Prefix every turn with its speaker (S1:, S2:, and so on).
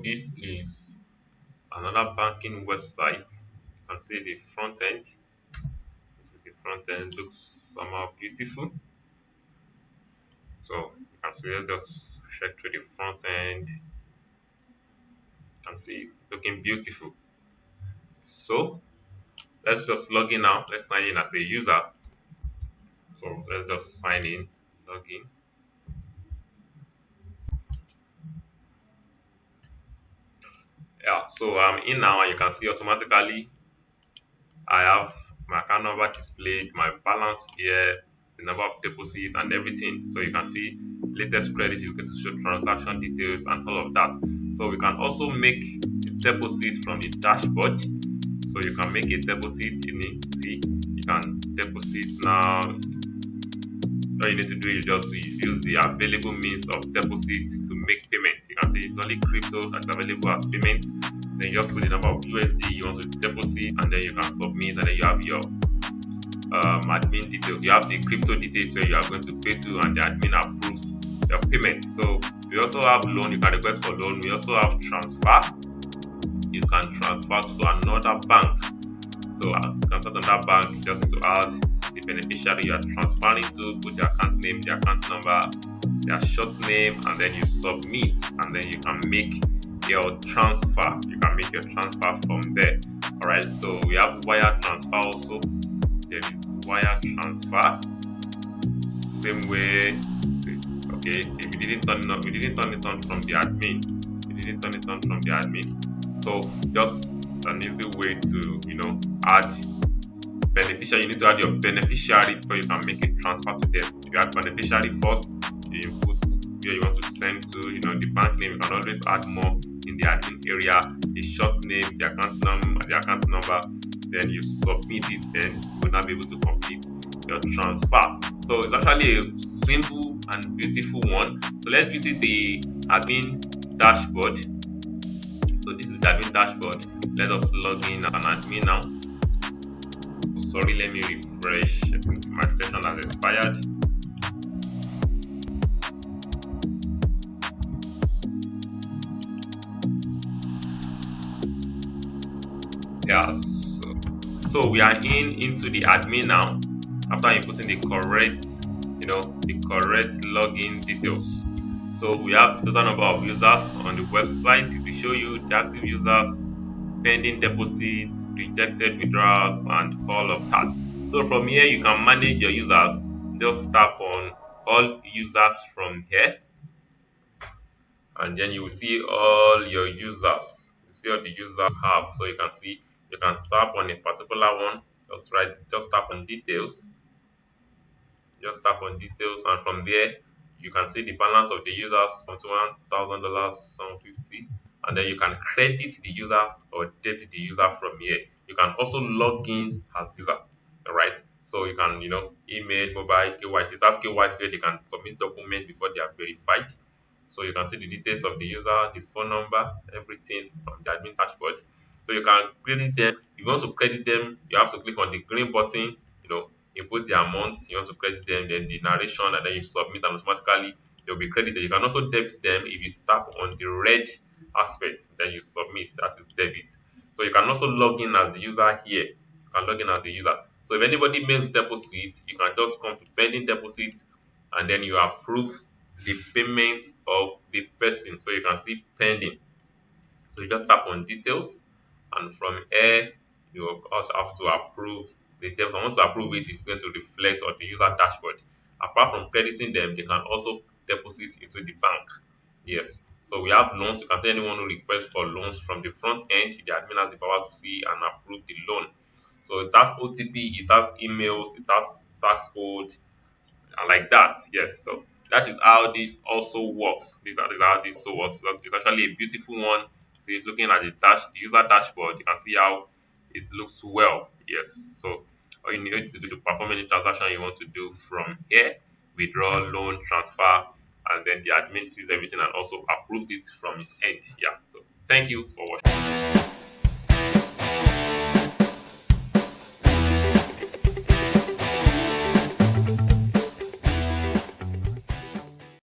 S1: this is another banking website. You can see the front end. This is the front end, looks somehow beautiful. So you can see, let's just check through the front end. You can see looking beautiful. So let's just log in now. Let's sign in as a user. So let's just sign in, log in. Yeah, so I'm in now and you can see automatically I have my account number displayed, my balance here, the number of deposits and everything. So you can see latest credit is going to show transaction details and all of that. So we can also make deposits from the dashboard. So you can make a deposit, you need see, you can deposit now. All you need to do is just use the available means of deposits to make payments. You can see it's only crypto that's available as payment. Then you just put the number of USD you want to deposit, and then you can submit, and then you have your admin details. You have the crypto details where you are going to pay to, and the admin approves your payment. So we also have loan. You can request for loan. We also have transfer. You can transfer to another bank. So you can start on that bank. You just need to add the beneficiary you are transferring to, put their account name, their account number, their short name, and then you submit, and then you can make your transfer. You can make your transfer from there. Alright, so we have wire transfer also. There is wire transfer. Same way. Okay, if we didn't turn it on, we didn't turn it on from the admin. We didn't turn it on from the admin. So just an easy way to add beneficiary. You need to add your beneficiary before you can make a transfer to them. If you add beneficiary first, you input where you want to send to, the bank name. You can always add more in the admin area, the short name, the account number. Then you submit it, then you will not be able to complete your transfer. So it's actually a simple and beautiful one. So let's visit the admin dashboard. So this is the admin dashboard. Let us log in as an admin now. Sorry, let me refresh. I think my session has expired. Yeah, so we are into the admin now. After inputting the correct login details. So we have the total number of users on the website. It will show you the active users, pending deposits, rejected withdrawals, and all of that. So from here, you can manage your users. Just tap on all users from here, and then you will see all your users. You see all the users have. So you can see, you can tap on a particular one. Just tap on details. Just tap on details, and from there you can see the balance of the users, $1,000, some 50, and then you can credit the user or debit the user from here. You can also log in as user. All right, so you can email, mobile, KYC. That's KYC where they can submit documents before they are verified. So you can see the details of the user, the phone number, everything from the admin dashboard. So you can credit them. If you want to credit them, you have to click on the green button, input the amount you want to credit them, then the narration, and then you submit, and automatically they'll be credited. You can also debit them if you tap on the red aspect, then you submit, that is debit. So you can also log in as the user here. You can log in as the user. So if anybody makes deposit, you can just come to pending deposit, and then you approve the payment of the person. So you can see pending. So you just tap on details, and from here you also have to approve the details. And once you approve it, it's going to reflect on the user dashboard. Apart from crediting them, they can also deposit into the bank. Yes. So we have loans. You can tell anyone who requests for loans from the front end. The admin has the power to see and approve the loan. So it has OTP, it has emails, it has tax code, and like that. Yes, so that is how this also works. This is how this also works. So it's actually a beautiful one. See, looking at the user dashboard, you can see how it looks well. Yes, so all you need to do to perform any transaction you want to do from here: withdraw, loan, transfer, and then the admin sees everything and also approves it from his end. Yeah, so thank you for watching.